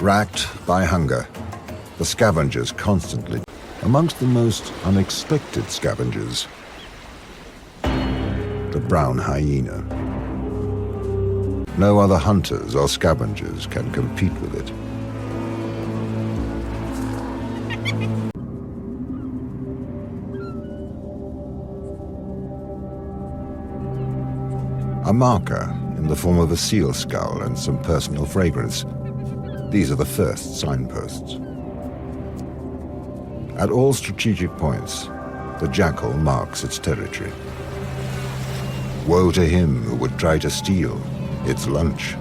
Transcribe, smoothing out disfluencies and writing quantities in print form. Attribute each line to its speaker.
Speaker 1: Racked by hunger, the scavengers constantly. Amongst the most unexpected scavengers, the brown hyena. No other hunters or scavengers can compete with it. A marker in the form of a seal skull and some personal fragrance. These are the first signposts. At all strategic points, the jackal marks its territory. Woe to him who would try to steal its lunch.